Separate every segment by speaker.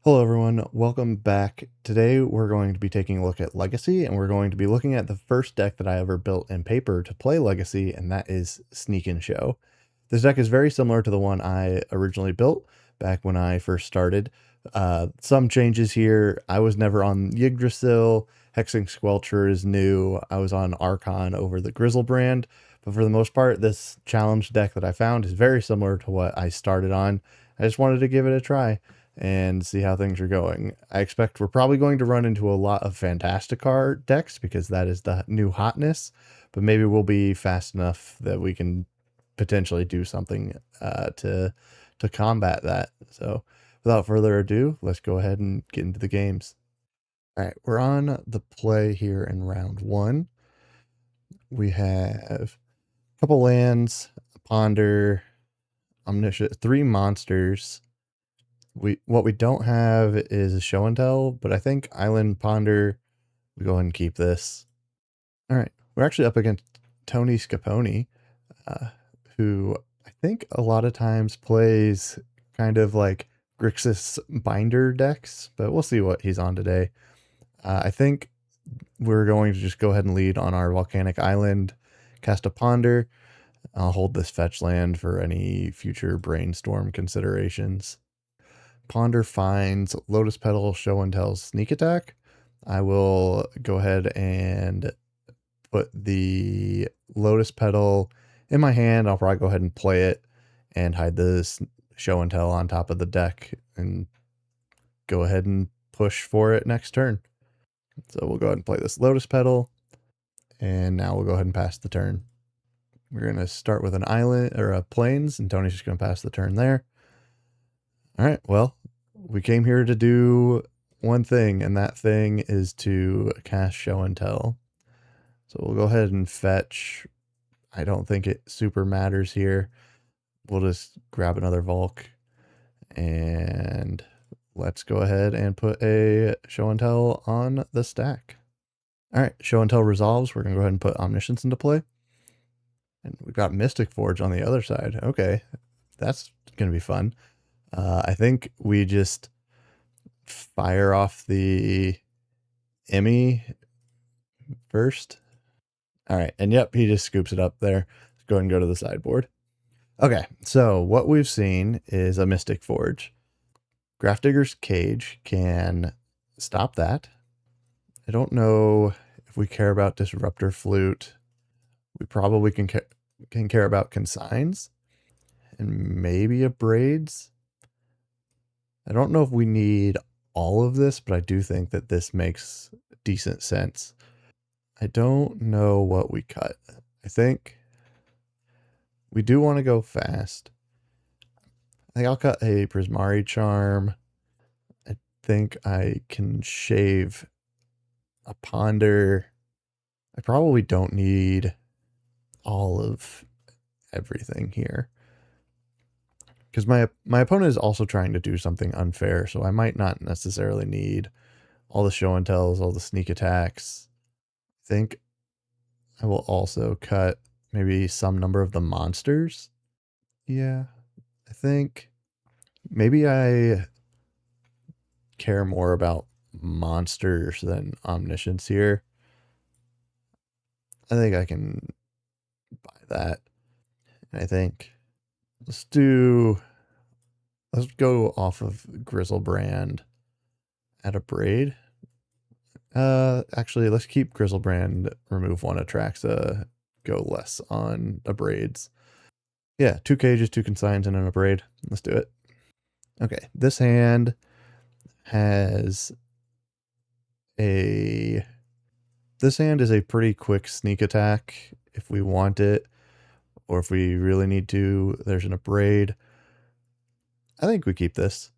Speaker 1: Hello everyone, welcome back. Today we're going to be taking a look at Legacy, and we're going to be looking at the first deck that I ever built in paper to play Legacy, and that is Sneak and Show. This deck is very similar to the one I originally built back when I first started. Some changes here. I was never on Yggdrasil. Hexing Squelcher is new. I was on Archon over the Grizzle brand, but for the most part, this challenge deck that I found is very similar to what I started on. I just wanted to give it a try and see how things are going. I expect we're probably going to run into a lot of Fantasticar decks because that is the new hotness, but maybe we'll be fast enough that we can potentially do something to combat that. So without further ado, let's go ahead and get into the games. All right, we're on the play here in round one. We have a couple lands, a ponder, omniscient, three monsters. What we don't have is a show and tell, but I think Island Ponder, we go ahead and keep this. All right, we're actually up against Tony Scaponi, who I think a lot of times plays kind of like Grixis binder decks, but we'll see what he's on today. I think we're going to just go ahead and lead on our Volcanic Island, cast a Ponder. I'll hold this fetch land for any future brainstorm considerations. Ponder finds Lotus Petal, Show and Tell, Sneak Attack. I will go ahead and put the Lotus Petal in my hand. I'll probably go ahead and play it and hide this Show and Tell on top of the deck and go ahead and push for it next turn. So we'll go ahead and play this Lotus Petal, and now we'll go ahead and pass the turn. We're going to start with an island or a plains, and Tony's just going to pass the turn there. All right, well, we came here to do one thing, and that thing is to cast Show and Tell. So we'll go ahead and fetch. I don't think it super matters here. We'll just grab another Volk, and let's go ahead and put a Show and Tell on the stack. All right, Show and Tell resolves. We're going to go ahead and put Omniscience into play. And we've got Mystic Forge on the other side. Okay, that's going to be fun. I think we just fire off the Emmy first. All right, and yep, he just scoops it up there. Let's go ahead and go to the sideboard. Okay, so what we've seen is a Mystic Forge. Grafdigger's Cage can stop that. I don't know if we care about Disruptor Flute. We probably can care about Consigns and maybe a Braids. I don't know if we need all of this, but I do think that this makes decent sense. I don't know what we cut. I think we do want to go fast. I think I'll cut a Prismari Charm. I think I can shave a Ponder. I probably don't need all of everything here, because my opponent is also trying to do something unfair, so I might not necessarily need all the show and tells, all the sneak attacks. I think I will also cut maybe some number of the monsters. Yeah, I think maybe I care more about monsters than omniscience here. I think I can buy that. And I think let's go off of Grizzlebrand at a Braid. Actually, let's keep Grizzlebrand, remove one Atraxa, go less on a Braids. Yeah, 2 cages, 2 consigns, and an Braid. Let's do it. Okay, this hand has a... This hand is a pretty quick sneak attack if we want it, or if we really need to. There's an Braid. I think we keep this.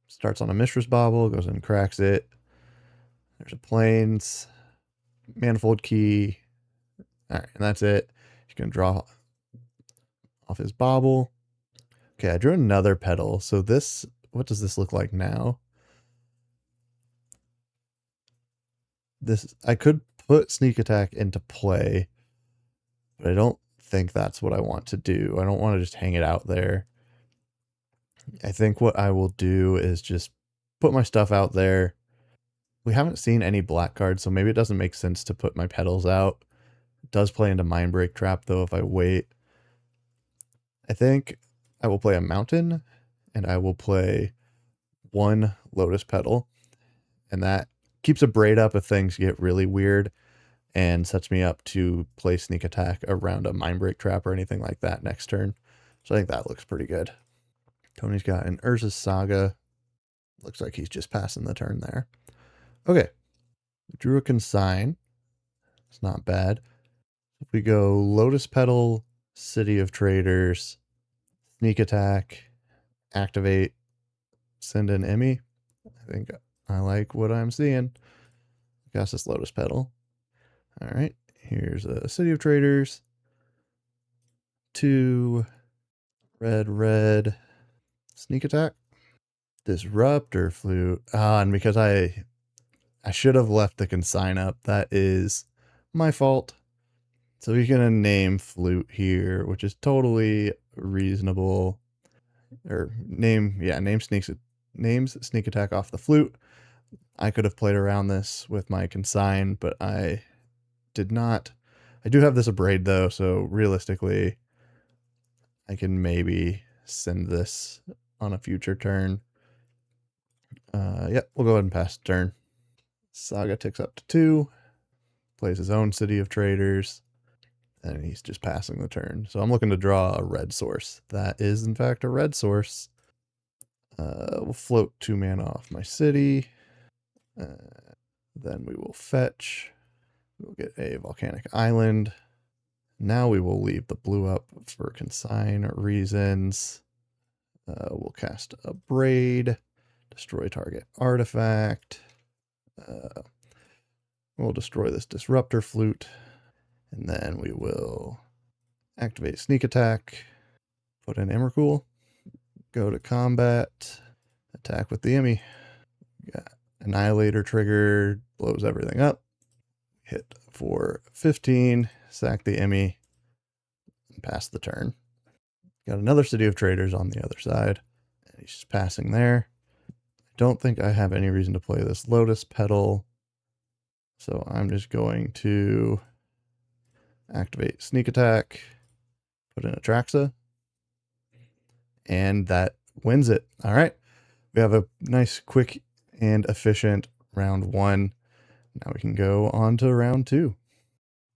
Speaker 1: Starts on a Mishra's Bauble, goes and cracks it. There's a Plains, Manifold Key. All right, and that's it. He's going to draw off his Bauble. Okay, I drew another Petal. So this, what does this look like now? This, I could put Sneak Attack into play, but I don't think that's what I want to do. I don't want to just hang it out there. I think what I will do is just put my stuff out there. We haven't seen any black cards, so maybe it doesn't make sense to put my petals out. It does play into Mindbreak Trap, though, if I wait. I think I will play a mountain, and I will play one Lotus Petal, and that keeps a braid up if things get really weird, and sets me up to play Sneak Attack around a Mindbreak Trap or anything like that next turn. So I think that looks pretty good. Tony's got an Urza's Saga. Looks like he's just passing the turn there. Okay. We drew a Consign. It's not bad. If we go Lotus Petal, City of Traders, Sneak Attack, activate, send an Emmy. I think I like what I'm seeing. Got this Lotus Petal. All right. Here's a City of Traders. 2 red, Sneak Attack. Disruptor Flute. And because I should have left the Consign up. That is my fault. So we're going to name Flute here, which is totally reasonable. Or names Sneak Attack off the Flute. I could have played around this with my Consign, but I did not. I do have this Abrade though, so realistically, I can maybe send this on a future turn. Yep, we'll go ahead and pass the turn. Saga ticks up to 2, plays his own City of Traders, and he's just passing the turn. So I'm looking to draw a red source. That is, in fact, a red source. We'll float 2 mana off my city. Then we will fetch. We'll get a Volcanic Island. Now we will leave the blue up for Consign reasons. We'll cast a Braid. Destroy target artifact. We'll destroy this Disruptor Flute. And then we will activate Sneak Attack. Put in Emrakul. Go to combat. Attack with the Emmy. Got Annihilator trigger. Blows everything up. Hit for 15. Sack the Emmy. And pass the turn. Got another City of Traders on the other side. And he's just passing there. I don't think I have any reason to play this Lotus Petal. So I'm just going to activate Sneak Attack. Put in Atraxa. And that wins it. All right. We have a nice, quick, and efficient round 1. Now we can go on to round 2.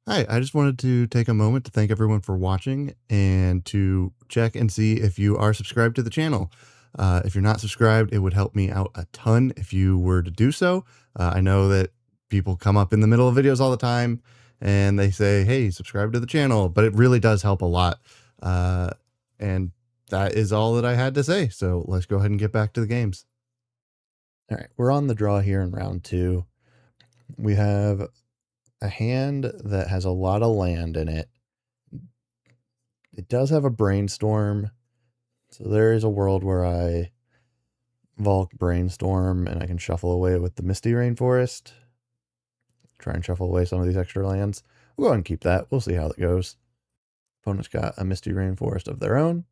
Speaker 1: Hi, I just wanted to take a moment to thank everyone for watching and to check and see if you are subscribed to the channel. If you're not subscribed, it would help me out a ton if you were to do so. I know that people come up in the middle of videos all the time and they say, hey, subscribe to the channel, but it really does help a lot. And that is all that I had to say. So let's go ahead and get back to the games. All right, we're on the draw here in round 2. We have a hand that has a lot of land in it. It does have a Brainstorm. So there is a world where I Volk Brainstorm and I can shuffle away with the Misty Rainforest. Try and shuffle away some of these extra lands. We'll go ahead and keep that. We'll see how it goes. Opponent's got a Misty Rainforest of their own.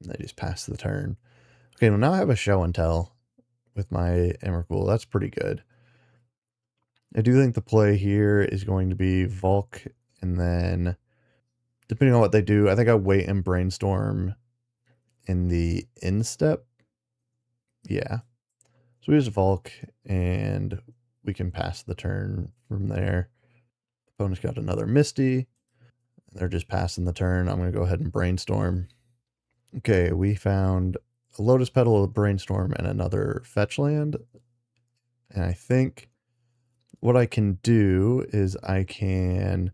Speaker 1: They just pass the turn. Okay, well now I have a Show and Tell with my Emrakul. That's pretty good. I do think the play here is going to be Volk, and then depending on what they do, I think I wait and Brainstorm in the instep. Yeah. So we use Volk, and we can pass the turn from there. Opponent's got another Misty. They're just passing the turn. I'm going to go ahead and Brainstorm. Okay, we found a Lotus Petal, a Brainstorm, and another fetch land. And I think what I can do is I can...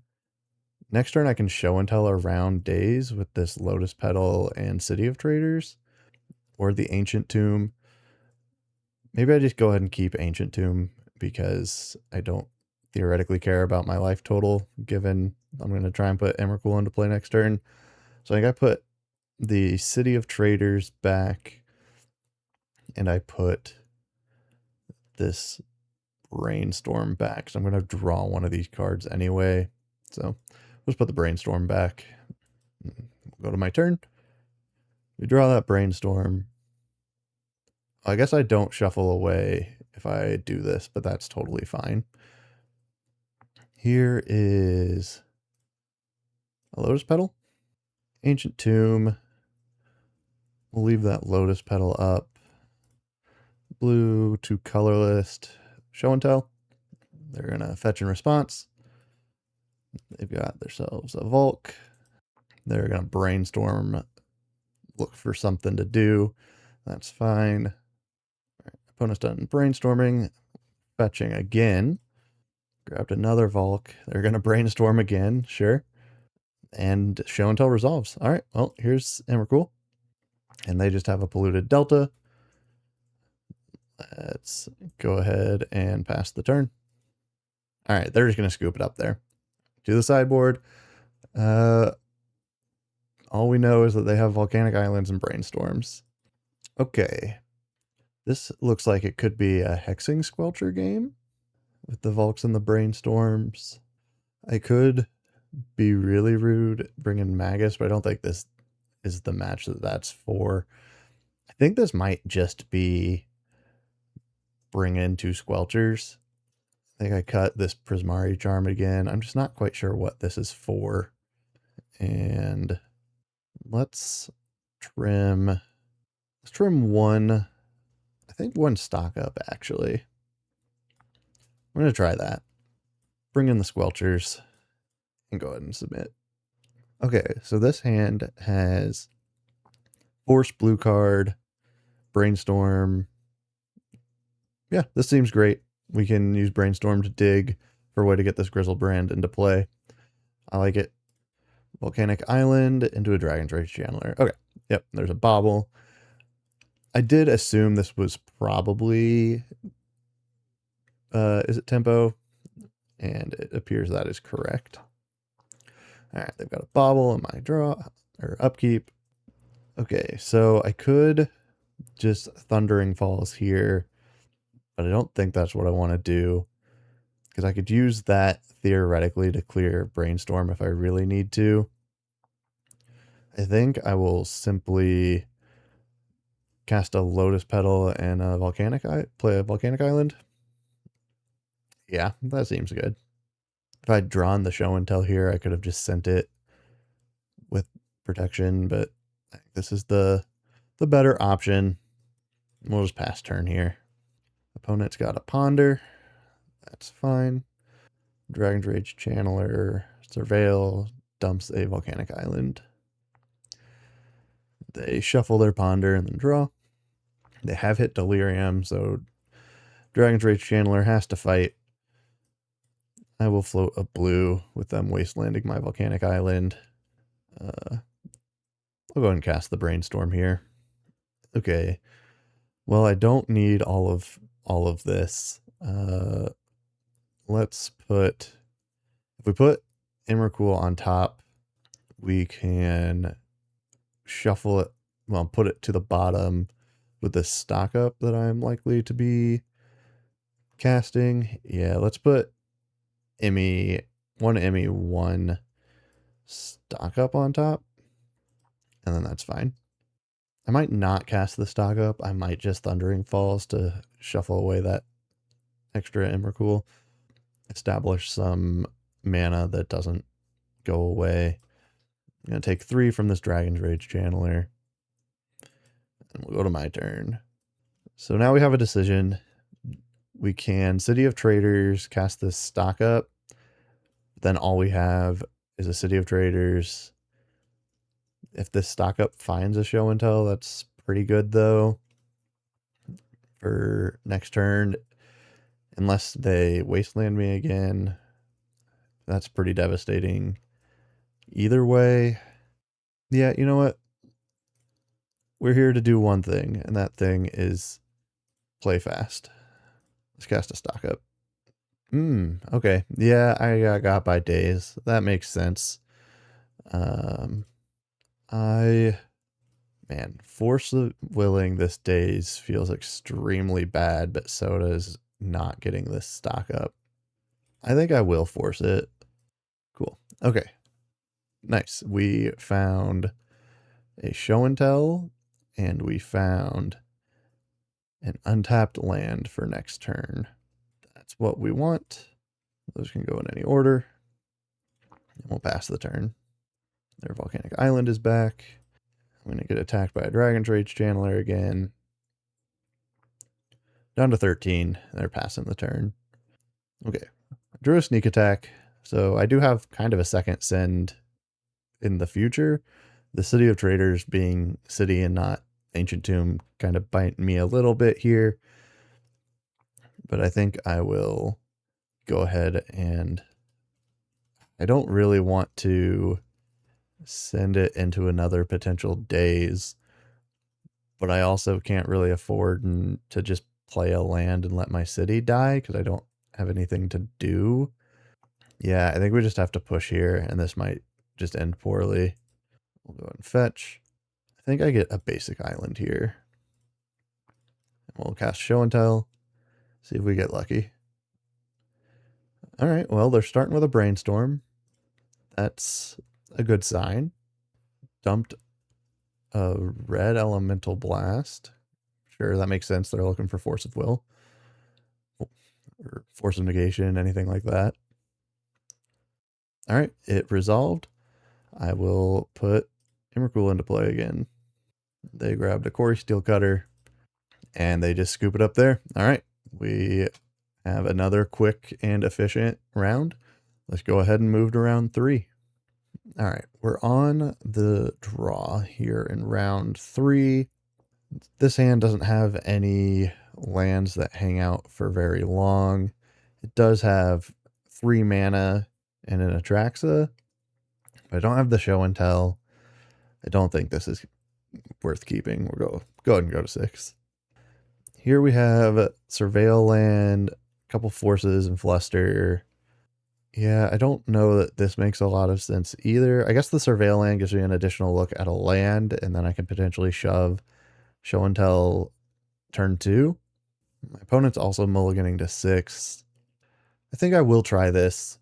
Speaker 1: Next turn I can Show and Tell around Days with this Lotus Petal and City of Traders. Or the Ancient Tomb. Maybe I just go ahead and keep Ancient Tomb because I don't theoretically care about my life total, given I'm going to try and put Emrakul into play next turn. So I think I put the City of Traders back, and I put this Brainstorm back. So I'm going to draw one of these cards anyway. So let's put the Brainstorm back. Go to my turn. We draw that Brainstorm. I guess I don't shuffle away if I do this, but that's totally fine. Here is a lotus petal. Ancient tomb. We'll leave that lotus petal up. Blue to colorless. Show and tell. They're going to fetch and response. They've got themselves a Volk. They're going to brainstorm, look for something to do. That's fine. Right, opponent's done brainstorming. Fetching again. Grabbed another Volk. They're going to brainstorm again. Sure. And show and tell resolves. All right. Well, here's Emrakul. And they just have a polluted Delta. Let's go ahead and pass the turn. All right. They're just going to scoop it up there. To the sideboard. All we know is that they have volcanic islands and brainstorms. Okay. This looks like it could be a hexing squelcher game with the Volks and the brainstorms. I could be really rude bringing Magus, but I don't think this is the match that's for. I think this might just be bring in 2 squelchers. I think I cut this Prismari Charm again. I'm just not quite sure what this is for. And let's trim one. I think 1 stock up, actually. I'm going to try that. Bring in the squelchers and go ahead and submit. Okay, so this hand has Force blue card, Brainstorm. Yeah, this seems great. We can use Brainstorm to dig for a way to get this Grizzlebrand into play. I like it. Volcanic Island into a Dragon's Rage Channeler. Okay, yep, there's a Bobble. I did assume this was probably, is it Tempo? And it appears that is correct. All right, they've got a Bobble in my draw, or upkeep. Okay, so I could just Thundering Falls here, but I don't think that's what I want to do, because I could use that theoretically to clear Brainstorm if I really need to. I think I will simply cast a Lotus Petal and play a Volcanic Island. Yeah, that seems good. If I'd drawn the show and tell here, I could have just sent it with protection, but I think this is the better option. We'll just pass turn here. Opponent's got a Ponder. That's fine. Dragon's Rage Channeler, Surveil, dumps a Volcanic Island. They shuffle their Ponder and then draw. They have hit Delirium, so Dragon's Rage Channeler has to fight. I will float a blue with them wastelanding my Volcanic Island. I'll go ahead and cast the Brainstorm here. Okay. Well, I don't need all of this. Let's put, if we put Emrakul on top, we can shuffle it, well, put it to the bottom with this stock up that I'm likely to be casting. Yeah, let's put one stock up on top, and then that's fine. I might not cast the stock up. I might just Thundering Falls to shuffle away that extra Emrakul. Establish some mana that doesn't go away. I'm going to take 3 from this Dragon's Rage Channeler. And we'll go to my turn. So now we have a decision. We can City of Traders, cast this stock up. Then all we have is a City of Traders. If this stock up finds a show and tell, that's pretty good though. For next turn, unless they wasteland me again, that's pretty devastating. Either way, yeah, you know what? We're here to do one thing, and that thing is play fast. Let's cast a stock up. Okay. Yeah, I got by days. That makes sense. Force of Willing this days feels extremely bad, but so does not getting this stock up. I think I will force it. Cool. Okay. Nice. We found a show and tell, and we found an untapped land for next turn. That's what we want. Those can go in any order. And we'll pass the turn. Their volcanic island is back. I'm going to get attacked by a Dragon's Rage Channeler again. Down to 13. They're passing the turn. Okay. I drew a sneak attack. So I do have kind of a second send in the future. The City of Traders being city and not Ancient Tomb kind of bite me a little bit here. But I think I will go ahead and I don't really want to send it into another potential daze, but I also can't really afford to just play a land and let my city die because I don't have anything to do. Yeah, I think we just have to push here, and this might just end poorly. We'll go and fetch. I think I get a basic island here. And we'll cast Show and Tell, see if we get lucky. All right, well, they're starting with a Brainstorm. That's a good sign. Dumped a red Elemental Blast. Sure, that makes sense. They're looking for Force of Will. Or Force of Negation, anything like that. All right, it resolved. I will put Emrakul into play again. They grabbed a Quarry Steel Cutter, and they just scoop it up there. All right, we have another quick and efficient round. Let's go ahead and move to round 3. All right, we're on the draw here in round 3. This hand doesn't have any lands that hang out for very long. It does have 3 mana and an Atraxa, but I don't have the Show and Tell. I don't think this is worth keeping. We'll go ahead and go to 6. Here we have Surveil Land, a couple Forces, and Fluster. Yeah, I don't know that this makes a lot of sense either. I guess the Surveil Land gives me an additional look at a land, and then I can potentially shove Show and Tell turn 2. My opponent's also mulliganing to 6. I think I will try this.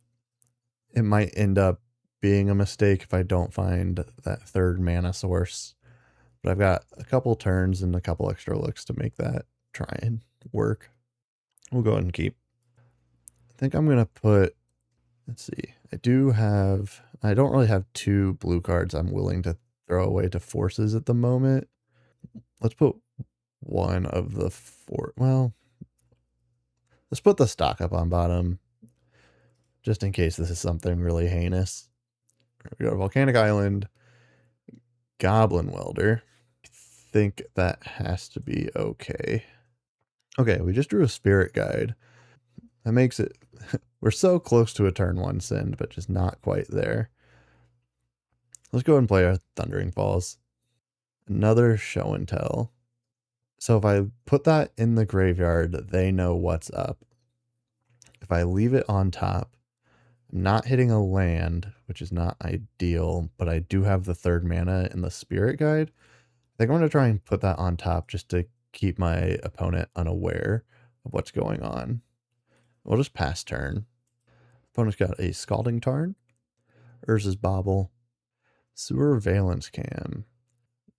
Speaker 1: It might end up being a mistake if I don't find that third mana source. But I've got a couple turns and a couple extra looks to make that try and work. We'll go ahead and keep. I think I'm going to put, let's see, I don't really have 2 blue cards I'm willing to throw away to forces at the moment. Let's put one of the 4, well, let's put the stock up on bottom, just in case this is something really heinous. We go to Volcanic Island, Goblin Welder. I think that has to be okay. Okay, we just drew a Spirit Guide. That makes it, we're so close to a turn 1 send, but just not quite there. Let's go ahead and play our Thundering Falls. Another Show and Tell. So if I put that in the graveyard, they know what's up. If I leave it on top, I'm not hitting a land, which is not ideal, but I do have the 3rd mana in the Spirit Guide. I think I'm going to try and put that on top just to keep my opponent unaware of what's going on. We'll just pass turn. Opponent's got a Scalding Tarn, Urza's Bauble, Surveillance Cam.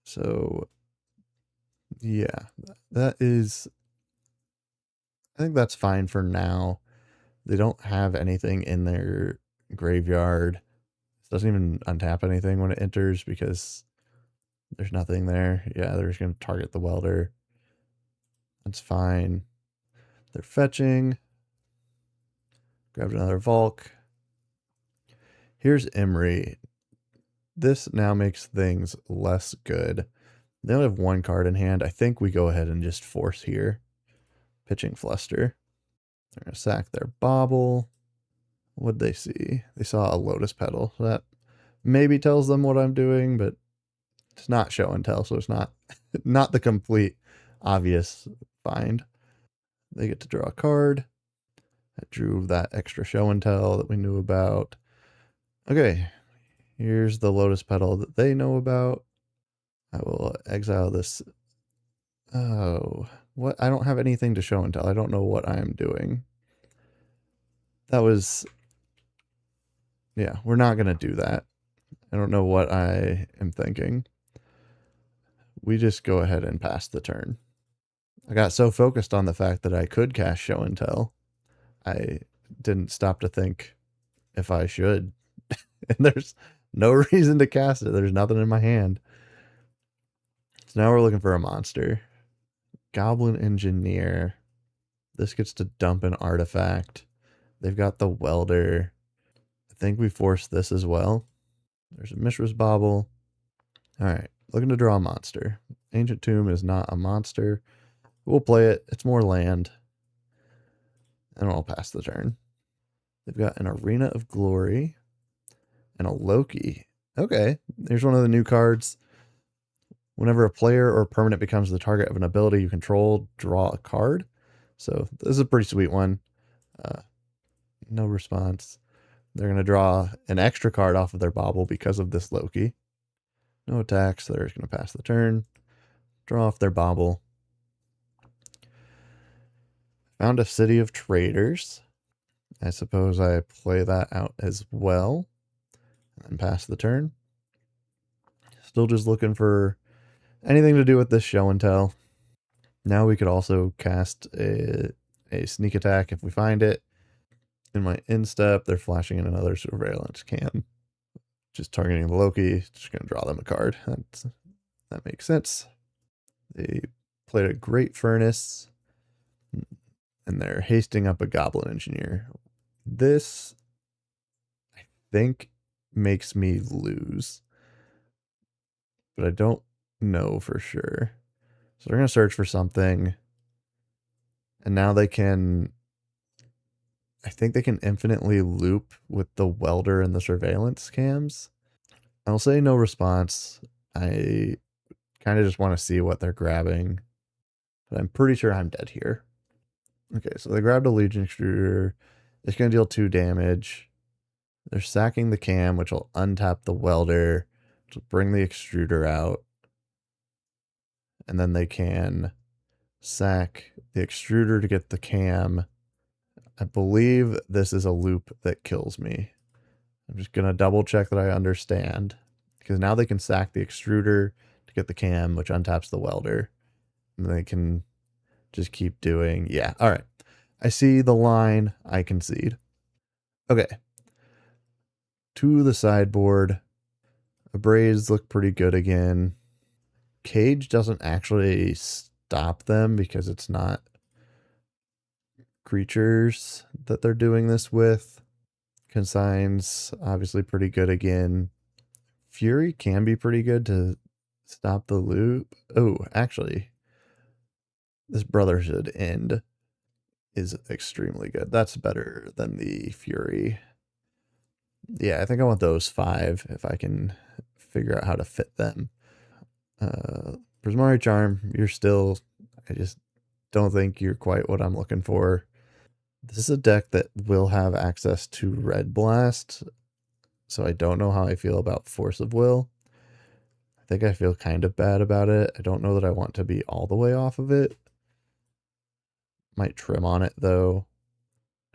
Speaker 1: So, yeah, that is, I think that's fine for now. They don't have anything in their graveyard. It doesn't even untap anything when it enters because there's nothing there. Yeah, they're just going to target the welder. That's fine. They're fetching. Grabbed another Volk. Here's Emery. This now makes things less good. They only have 1 card in hand. I think we go ahead and just force here. Pitching Fluster. They're going to sack their Bauble. What'd they see? They saw a Lotus Petal. So that maybe tells them what I'm doing, but it's not Show and Tell, so it's not the complete obvious find. They get to draw a card. I drew that extra Show and Tell that we knew about. Okay, here's the Lotus Petal that they know about. I will exile this. Oh, what? I don't have anything to Show and Tell. I don't know what I'm doing. That was, yeah, we're not going to do that. I don't know what I am thinking. We just go ahead and pass the turn. I got so focused on the fact that I could cast Show and Tell, I didn't stop to think if I should. And there's no reason to cast it. There's nothing in my hand. So now we're looking for a monster. Goblin Engineer. This gets to dump an artifact. They've got the Welder. I think we force this as well. There's a Mishra's Bauble. All right, looking to draw a monster. Ancient Tomb is not a monster. We'll play it. It's more land. And I'll pass the turn. They've got an Arena of Glory and a Loki. Okay, here's one of the new cards. Whenever a player or permanent becomes the target of an ability you control, draw a card. So this is a pretty sweet one. No response. They're going to draw an extra card off of their bauble because of this Loki. No attacks. They're just going to pass the turn. Draw off their bauble. Found a City of Traders. I suppose I play that out as well. And pass the turn. Still just looking for anything to do with this Show and Tell. Now we could also cast a sneak attack if we find it. In my instep, they're flashing in another surveillance cam. Just targeting the Loki, just going to draw them a card. That makes sense. They played a Great Furnace, and they're hasting up a Goblin Engineer. This, I think, makes me lose, but I don't know for sure. So they're going to search for something, and now they can, I think they can infinitely loop with the Welder and the surveillance cams. I'll say no response. I kind of just want to see what they're grabbing, but I'm pretty sure I'm dead here. Okay, so they grabbed a Legion Extruder. It's going to deal 2 damage. They're sacking the cam, which will untap the Welder, which will bring the Extruder out. And then they can sack the Extruder to get the cam. I believe this is a loop that kills me. I'm just going to double check that I understand. Because now they can sack the Extruder to get the cam, which untaps the Welder. And they can just keep doing, yeah, all right. I see the line, I concede. Okay. To the sideboard. Abrades look pretty good again. Cage doesn't actually stop them because it's not creatures that they're doing this with. Consigns, obviously pretty good again. Fury can be pretty good to stop the loop. Oh, actually, this Brotherhood End is extremely good. That's better than the Fury. Yeah, I think I want those 5 if I can figure out how to fit them. Prismari Charm, you're still, I just don't think you're quite what I'm looking for. This is a deck that will have access to Red Blast, so I don't know how I feel about Force of Will. I think I feel kind of bad about it. I don't know that I want to be all the way off of it. Might trim on it, though.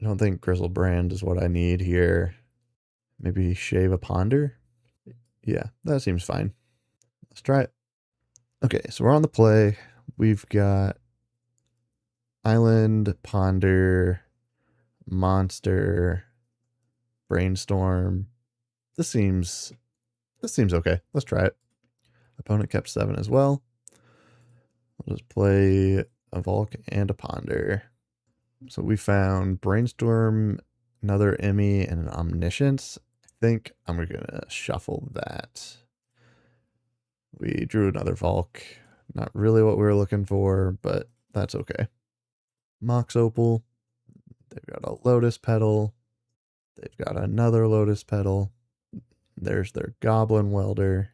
Speaker 1: I don't think Grizzlebrand is what I need here. Maybe shave a Ponder? Yeah, that seems fine. Let's try it. Okay, so we're on the play. We've got Island, Ponder, Monster, Brainstorm. This seems okay. Let's try it. Opponent kept 7 as well. We'll just play a Volk and a Ponder. So we found Brainstorm, another Emmy, and an Omniscience. I think I'm going to shuffle that. We drew another Volk. Not really what we were looking for, but that's okay. Mox Opal. They've got a Lotus Petal. They've got another Lotus Petal. There's their Goblin Welder.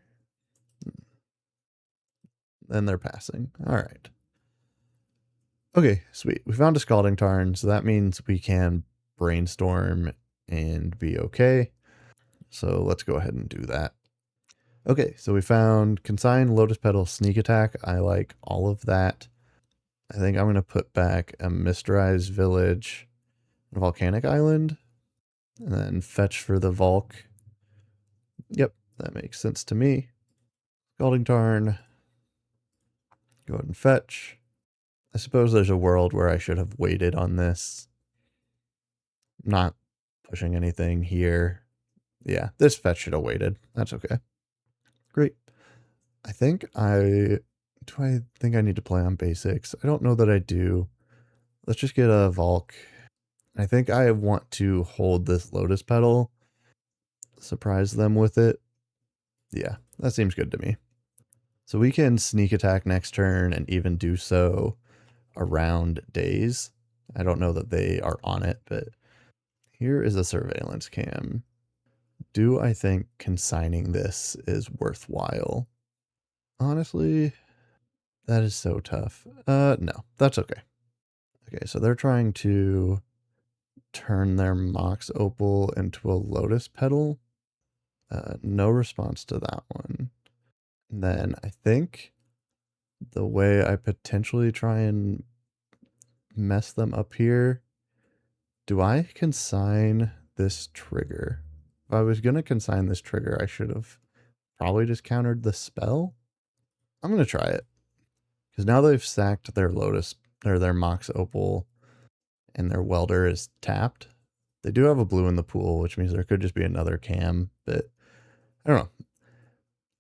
Speaker 1: Then they're passing. All right. Okay, sweet. We found a Scalding Tarn, so that means we can Brainstorm and be okay. So let's go ahead and do that. Okay, so we found Consign, Lotus Petal, Sneak Attack. I like all of that. I think I'm going to put back a Mysterized Village, Volcanic Island, and then fetch for the Volk. Yep, that makes sense to me. Scalding Tarn. Go ahead and fetch. I suppose there's a world where I should have waited on this. Not pushing anything here. Yeah, this fetch should have waited. That's okay. Great. I think I... Do I think I need to play on basics? I don't know that I do. Let's just get a Volk. I think I want to hold this Lotus Petal. Surprise them with it. Yeah, that seems good to me. So we can sneak attack next turn and even do so around days. I don't know that they are on it, but here is a surveillance cam. Do I think consigning this is worthwhile? Honestly, that is so tough. No, that's okay. Okay, so they're trying to turn their Mox Opal into a Lotus Petal. No response to that one. And then I think the way I potentially try and mess them up here, do I consign this trigger? If I was going to consign this trigger, I should have probably just countered the spell. I'm going to try it. Because now they've sacked their Lotus, or their Mox Opal, and their Welder is tapped. They do have a blue in the pool, which means there could just be another cam, but I don't know.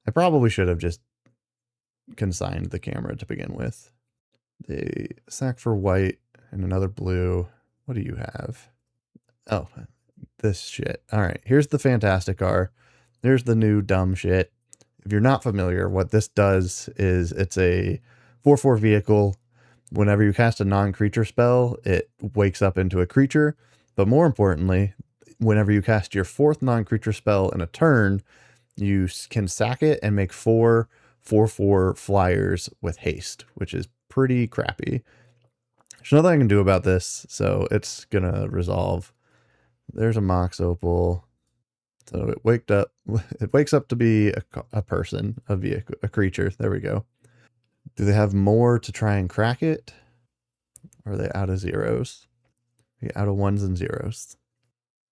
Speaker 1: I probably should have just consigned the camera to begin with. They sack for white and another blue. What do you have? Oh, this shit. All right, here's the Fantastic R. There's the new dumb shit. If you're not familiar, what this does is it's a 4/4 vehicle. Whenever you cast a non-creature spell, it wakes up into a creature. But more importantly, whenever you cast your fourth non-creature spell in a turn, you can sack it and make 4/4 flyers with haste, which is pretty crappy. There's nothing I can do about this, so it's gonna resolve. There's a Mox Opal. So it waked up. It wakes up to be a person, a vehicle, a creature. There we go. Do they have more to try and crack it? Or are they out of zeros? Out of ones and zeros.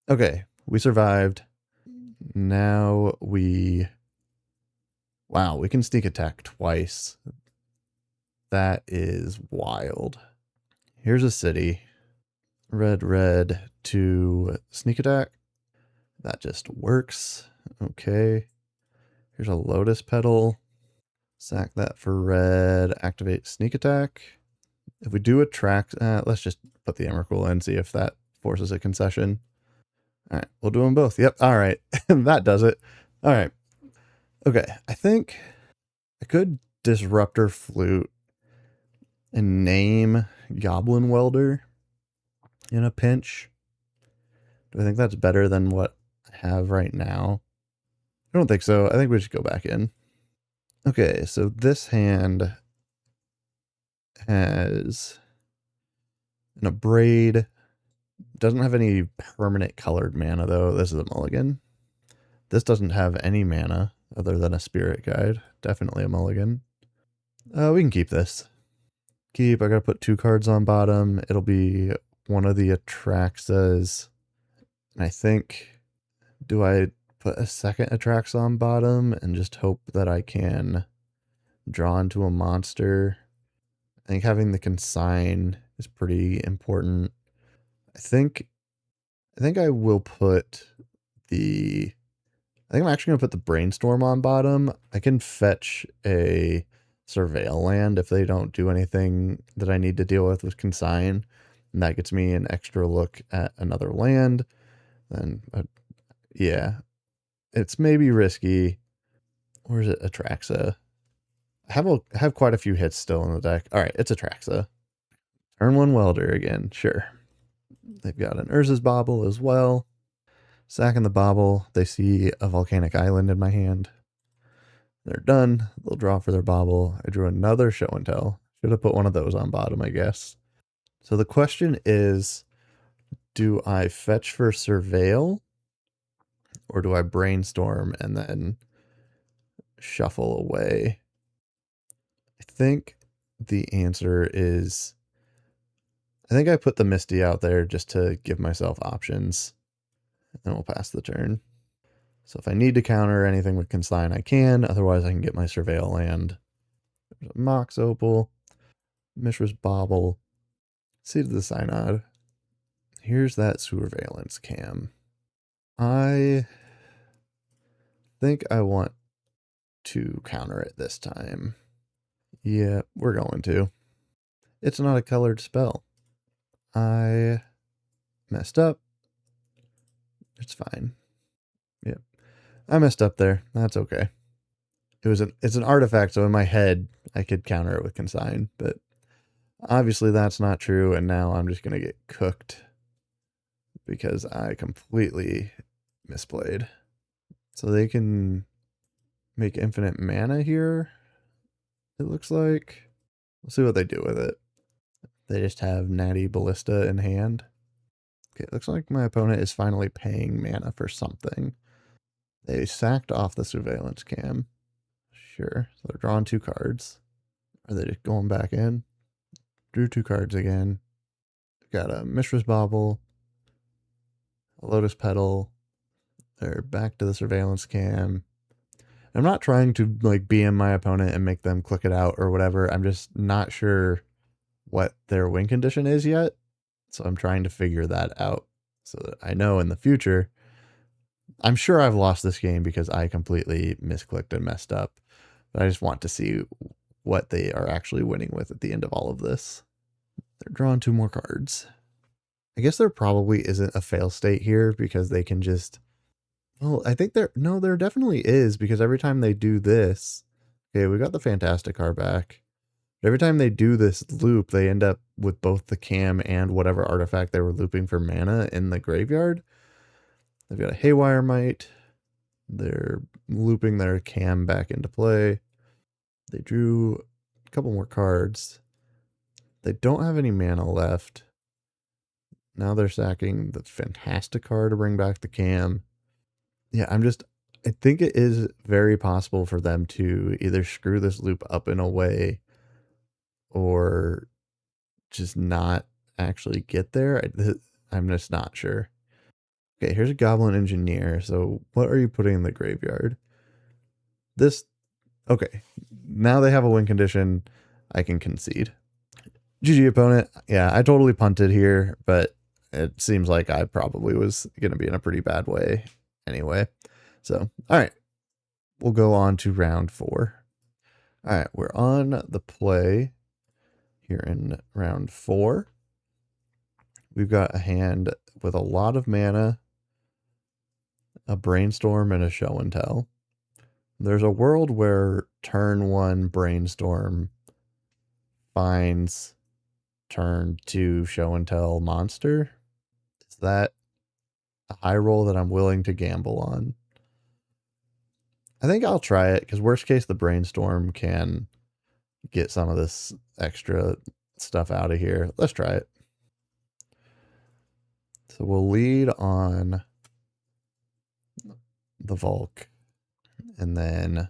Speaker 1: Okay, we survived. Now we... Wow, we can sneak attack twice. That is wild. Here's a city. Red to sneak attack. That just works. Okay. Here's a Lotus Petal. Sack that for red. Activate sneak attack. If we do attract, let's just put the Emrakul in, see if that forces a concession. All right, we'll do them both. Yep, all right. That does it. All right. Okay, I think I could Disruptor Flute and name Goblin Welder in a pinch. Do I think that's better than what I have right now? I don't think so. I think we should go back in. Okay, so this hand has an Abrade. Doesn't have any permanent colored mana, though. This is a mulligan. This doesn't have any mana other than a Spirit Guide. Definitely a mulligan. We can keep this. Keep. I gotta put 2 cards on bottom. It'll be one of the Atraxas. And I think... Do I put a second Atraxa on bottom and just hope that I can draw into a monster? I think having the consign is pretty important. I think I will put the... I think I'm actually going to put the Brainstorm on bottom. I can fetch a Surveil land if they don't do anything that I need to deal with consign. And that gets me an extra look at another land. Then, yeah, it's maybe risky. Or is it Atraxa? I have quite a few hits still in the deck. All right, it's Atraxa. Turn 1 Welder again, sure. They've got an Urza's Bauble as well. Sacking the Bauble, they see a Volcanic Island in my hand. They're done. They'll draw for their Bauble. I drew another Show and Tell. Should have put one of those on bottom, I guess. So the question is, do I fetch for Surveil? Or do I Brainstorm and then shuffle away? I think the answer is... I think I put the Misty out there just to give myself options. And we'll pass the turn. So if I need to counter anything with Consign, I can. Otherwise, I can get my Surveil land. There's a Mox Opal. Mishra's Bauble, Seed of the Synod. Here's that Surveillance Cam. I think I want to counter it this time. Yeah, we're going to. It's not a colored spell. I messed up. It's fine. Yep. I messed up there. That's okay. It's an artifact, so in my head I could counter it with Consign, but obviously that's not true, and now I'm just gonna get cooked because I completely misplayed. So they can make infinite mana here, it looks like. We'll see what they do with it. They just have Natty Ballista in hand. Okay, it looks like my opponent is finally paying mana for something. They sacked off the Surveillance Cam. Sure, so they're drawing 2 cards. Are they just going back in? Drew 2 cards again. Got a Mishra's Bauble, a Lotus Petal. They're back to the Surveillance Cam. I'm not trying to like BM my opponent and make them click it out or whatever. I'm just not sure what their win condition is yet. So I'm trying to figure that out so that I know in the future. I'm sure I've lost this game because I completely misclicked and messed up. But I just want to see what they are actually winning with at the end of all of this. They're drawing 2 more cards. I guess there probably isn't a fail state here because they can just... Well, I think there definitely is, because every time they do this... Okay, we got the Fantastic card back. But every time they do this loop, they end up with both the cam and whatever artifact they were looping for mana in the graveyard. They've got a Haywire Mite. They're looping their cam back into play. They drew a couple more cards. They don't have any mana left. Now they're sacking the Fantastic card to bring back the cam. Yeah, I think it is very possible for them to either screw this loop up in a way or just not actually get there. I'm just not sure. Okay, here's a Goblin Engineer. So what are you putting in the graveyard? Okay, now they have a win condition. I can concede. GG opponent. Yeah, I totally punted here, but it seems like I probably was going to be in a pretty bad way anyway. So, all right, we'll go on to round 4. All right, we're on the play here in round 4. We've got a hand with a lot of mana, a Brainstorm, and a Show and Tell. There's a world where turn 1 Brainstorm finds turn 2 Show and Tell monster. Is that a high roll that I'm willing to gamble on? I think I'll try it, because worst case, the Brainstorm can get some of this extra stuff out of here. Let's try it. So we'll lead on the Volk, and then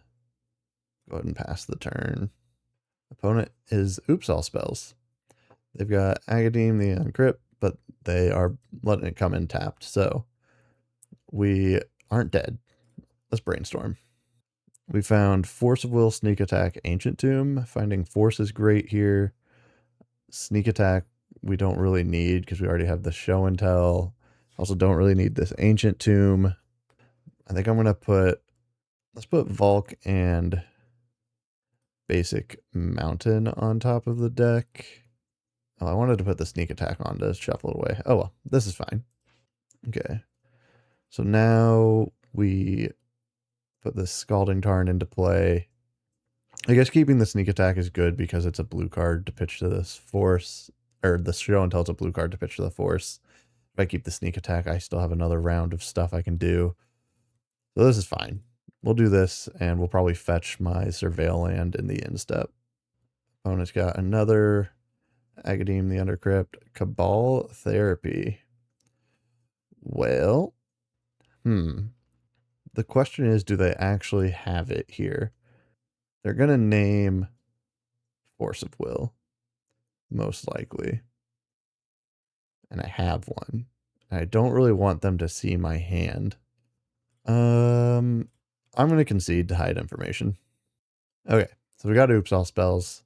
Speaker 1: go ahead and pass the turn. Opponent is Oops All Spells. They've got Agademe the Uncrypt, but they are letting it come in tapped, so we aren't dead. Let's Brainstorm. We found Force of Will, Sneak Attack, Ancient Tomb. Finding Force is great here. Sneak Attack we don't really need because we already have the Show and Tell. Also don't really need this Ancient Tomb. I think I'm going to let's put Volk and Basic Mountain on top of the deck. Oh, I wanted to put the Sneak Attack on to shuffle it away. Oh well, this is fine. Okay. So now we put the Scalding Tarn into play. I guess keeping the Sneak Attack is good because it's a blue card to pitch to this Force, or the Show and Tell is a blue card to pitch to the Force. If I keep the Sneak Attack, I still have another round of stuff I can do. So this is fine. We'll do this, and we'll probably fetch my Surveil land in the end step. Opponent's got another Agademe the Undercrypt, Cabal Therapy. Well, the question is, do they actually have it here? They're going to name Force of Will, most likely. And I have one. I don't really want them to see my hand. I'm going to concede to hide information. Okay, so we got Oops All Spells.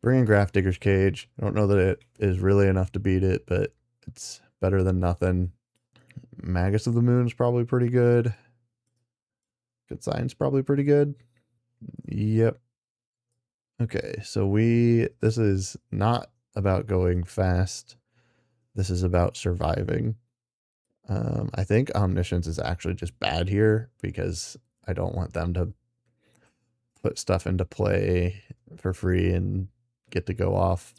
Speaker 1: Bring in Grafdigger's Cage. I don't know that it is really enough to beat it, but it's better than nothing. Magus of the Moon's probably pretty good. Good Sign's probably pretty good. Yep. Okay, so this is not about going fast. This is about surviving. I think Omniscience is actually just bad here because I don't want them to put stuff into play for free and get to go off.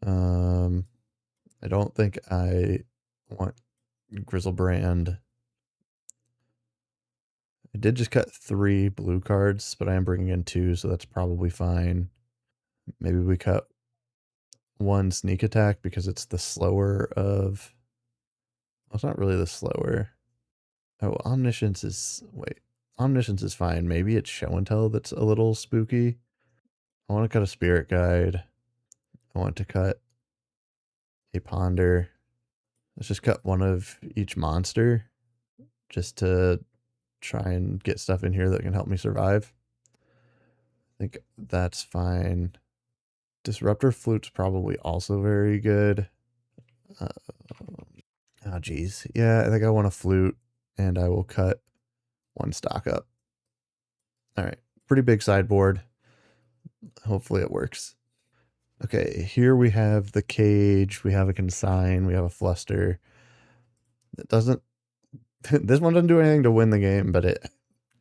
Speaker 1: I don't think I want Grizzlebrand. I did just cut 3 blue cards, but I am bringing in 2, so that's probably fine. Maybe we cut 1 sneak attack because it's the slower of... Well, it's not really the slower. Oh, Omniscience is... Wait. Omniscience is fine. Maybe it's Show and Tell that's a little spooky. I want to cut a Spirit Guide. I want to cut a Ponder. Let's just cut 1 of each monster just to try and get stuff in here that can help me survive. I think that's fine. Disruptor Flute's probably also very good. Oh, geez. Yeah, I think I want a Flute, and I will cut 1 stock up. All right. Pretty big sideboard. Hopefully it works. Okay, here we have the Cage, we have a Consign, we have a Fluster. It doesn't... This one doesn't do anything to win the game, but it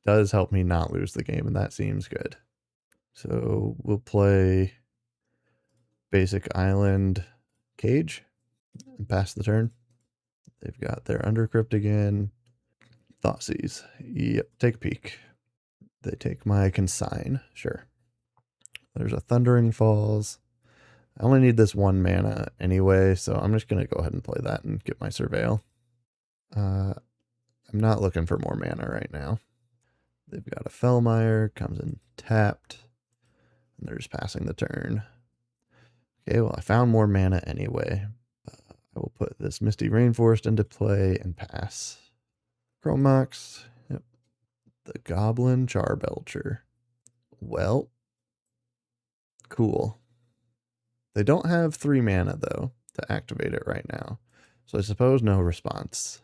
Speaker 1: does help me not lose the game, and that seems good. So we'll play Basic Island Cage and pass the turn. They've got their Undercrypt again. Thoughtseize. Yep, take a peek. They take my Consign. Sure. There's a Thundering Falls. I only need this 1 mana anyway, so I'm just going to go ahead and play that and get my Surveil. I'm not looking for more mana right now. They've got a Fellmire, comes in tapped, and they're just passing the turn. Okay, well, I found more mana anyway. I will put this Misty Rainforest into play and pass. Chrome Mox. Yep. The Goblin Charbelcher. Well, cool. They don't have 3 mana, though, to activate it right now. So I suppose no response.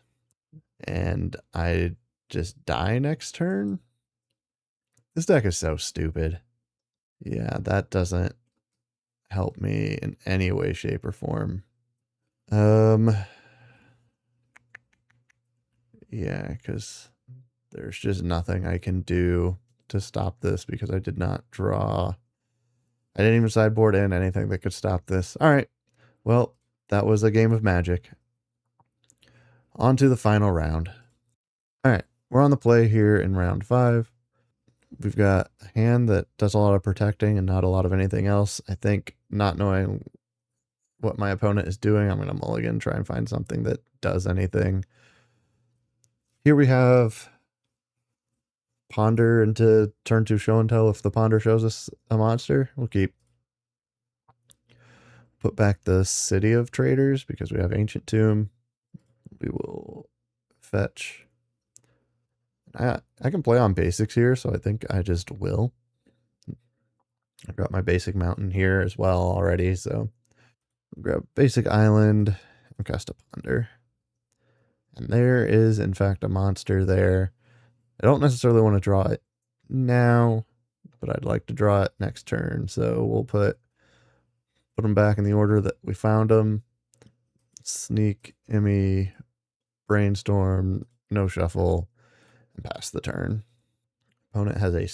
Speaker 1: And I just die next turn? This deck is so stupid. Yeah, that doesn't help me in any way, shape, or form. Yeah, because there's just nothing I can do to stop this because I did not draw. I didn't even sideboard in anything that could stop this. All right. Well, that was a game of Magic. On to the final round. All right. We're on the play here in round 5. We've got a hand that does a lot of protecting and not a lot of anything else. I think not knowing what my opponent is doing, I'm going to mulligan, try and find something that does anything. Here we have Ponder into turn 2 Show and Tell. If the Ponder shows us a monster, we'll keep. Put back the City of Traders because we have Ancient Tomb. We will fetch. I can play on basics here, so I think I just will. I've got my basic mountain here as well already, so I'll grab basic island and cast a Ponder. And there is, in fact, a monster there. I don't necessarily want to draw it now, but I'd like to draw it next turn. So we'll put them back in the order that we found them. Sneak, Emmy, Brainstorm, no shuffle, and pass the turn. Opponent has a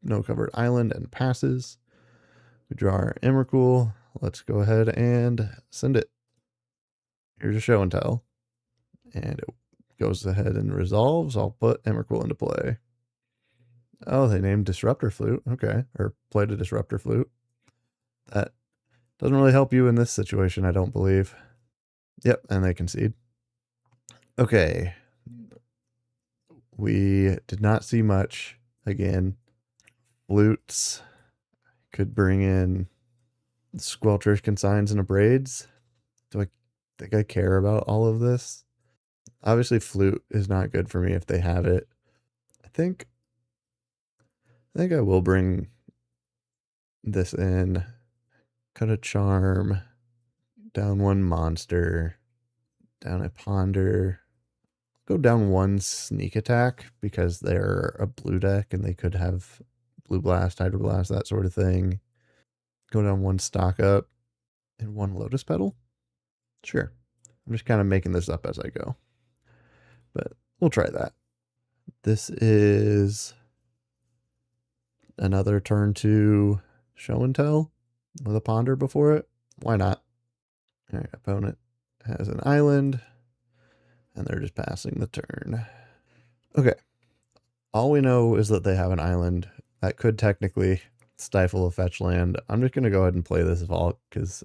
Speaker 1: snow-covered island and passes. We draw our Emrakul. Let's go ahead and send it. Here's a Show and Tell. And it goes ahead and resolves. I'll put Emrakul into play. Oh, they named Disruptor Flute. Okay. Or played a Disruptor Flute. That doesn't really help you in this situation, I don't believe. Yep, and they concede. Okay. We did not see much. Again, Flutes could bring in Squelchers, Consigns, and Abrades. Do I think I care about all of this? Obviously, Flute is not good for me if they have it. I think I will bring this in. Cut a charm. Down one monster. Down a ponder. Go down one sneak attack because they're a blue deck and they could have blue blast, hydro blast, that sort of thing. Go down one stock up and one lotus petal. Sure. I'm just kind of making this up as I go, but we'll try that. This is another turn to show and tell with a ponder before it. Why not? All right, opponent has an island and they're just passing the turn. Okay. All we know is that they have an island that could technically stifle a fetch land. I'm just going to go ahead and play this vault because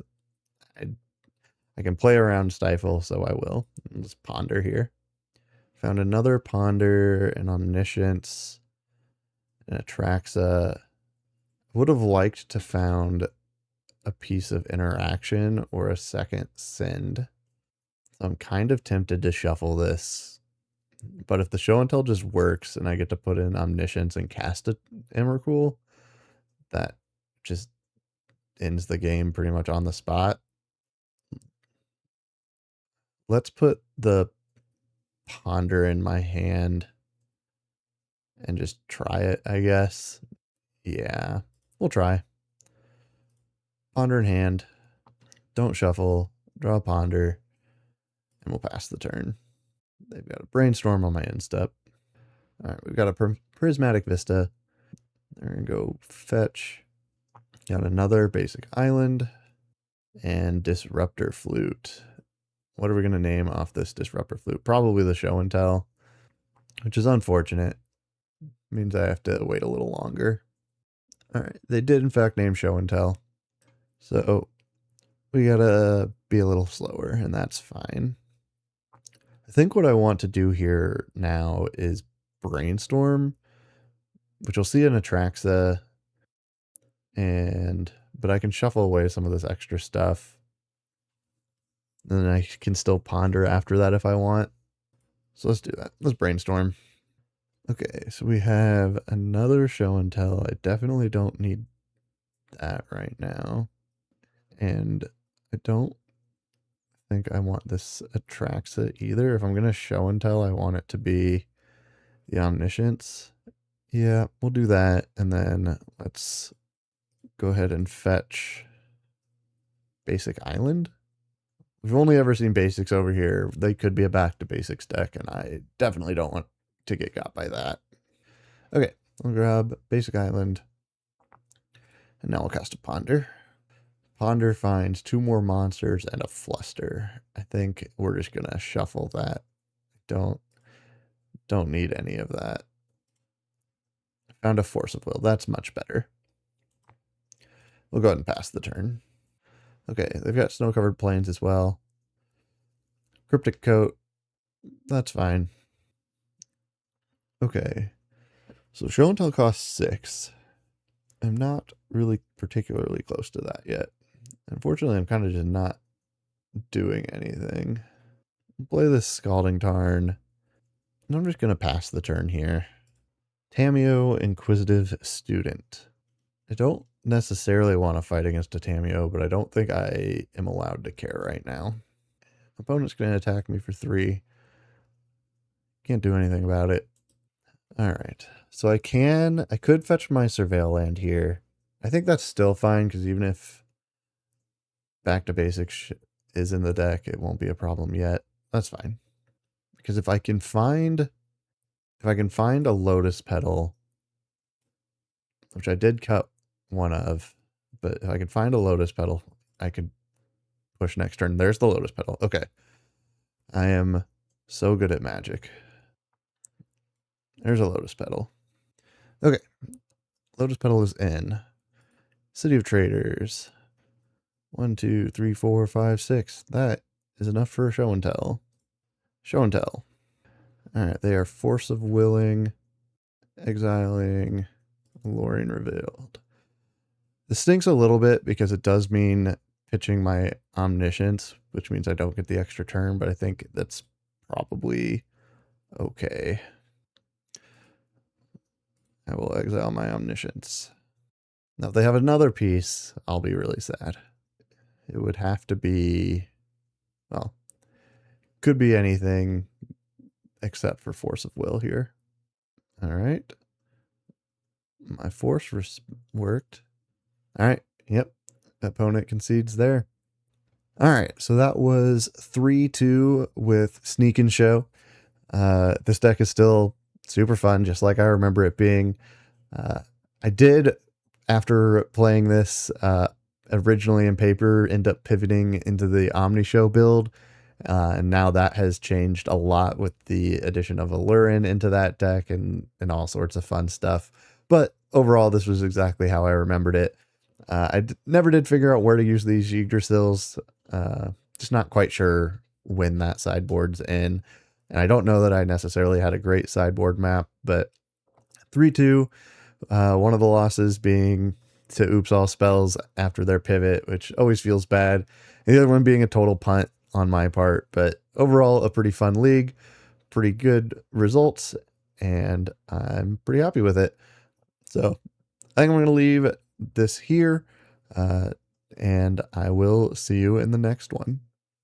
Speaker 1: I can play around stifle, so I will. I'll just ponder here. Found another ponder, an omniscience, an Atraxa. Would have liked to found a piece of interaction or a second send. So I'm kind of tempted to shuffle this. But if the show and tell just works and I get to put in omniscience and cast a Emrakul, that just ends the game pretty much on the spot. Let's put the ponder in my hand and just try it, I guess. Yeah, we'll try. Ponder in hand. Don't shuffle. Draw a ponder. And we'll pass the turn. They've got a brainstorm on my end step. All right, we've got a prismatic vista. They're going to go fetch. Got another basic island. And disruptor flute. What are we going to name off this disruptor flute? Probably the show and tell, which is unfortunate. Means I have to wait a little longer. All right, they did in fact name show and tell. So we gotta be a little slower, and that's fine. I think what I want to do here now is brainstorm, which you'll see in Atraxa, but I can shuffle away some of this extra stuff. And then I can still ponder after that if I want. So let's do that. Let's brainstorm. Okay, so we have another show and tell. I definitely don't need that right now. And I don't think I want this Atraxa either. If I'm going to show and tell, I want it to be the omniscience. Yeah, we'll do that. And then let's go ahead and fetch basic island. We've only ever seen basics over here. They could be a back to basics deck, and I definitely don't want to get got by that. Okay, I'll grab basic island. And now I'll cast a ponder. Ponder finds 2 more monsters and a fluster. I think we're just gonna shuffle that. Don't need any of that. Found a force of will. That's much better. We'll go ahead and pass the turn. Okay, they've got snow-covered plains as well. Cryptic coat. That's fine. Okay. So show and tell costs 6. I'm not really particularly close to that yet. Unfortunately, I'm kind of just not doing anything. Play this Scalding Tarn. And I'm just going to pass the turn here. Tamiyo, Inquisitive Student. I don't necessarily want to fight against a Tamiyo, but I don't think I am allowed to care right now. Opponent's going to attack me for 3. Can't do anything about it. All right. So I could fetch my Surveil land here. I think that's still fine because even if back to basics is in the deck, it won't be a problem yet. That's fine. Because if I can find a Lotus Petal, which I did cut one of, but if I can find a Lotus Petal, I could push next turn. There's the Lotus Petal. Okay. I am so good at Magic. There's a Lotus Petal. Okay. Lotus Petal is in. City of Traders. 1, 2, 3, 4, 5, 6. That is enough for a show and tell. Show and tell. Alright, they are Force of Willing, Exiling, Alluring Revealed. This stinks a little bit because it does mean pitching my Omniscience, which means I don't get the extra turn, but I think that's probably okay. I will exile my Omniscience. Now, if they have another piece, I'll be really sad. It would have to be, well, could be anything except for Force of Will here. All right. My force worked. All right. Yep. Opponent concedes there. All right. So that was 3-2 with Sneak and Show. This deck is still super fun, just like I remember it being. I did, after playing this originally in paper, end up pivoting into the Omni Show build. And now that has changed a lot with the addition of Allurin into that deck and all sorts of fun stuff. But overall, this was exactly how I remembered it. Never did figure out where to use these Yggdrasils. Just not quite sure when that sideboard's in. And I don't know that I necessarily had a great sideboard map, but 3-2, one of the losses being to Oops All Spells after their pivot, which always feels bad. And the other one being a total punt on my part. But overall, a pretty fun league, pretty good results, and I'm pretty happy with it. So I think I'm going to leave this here, and I will see you in the next one.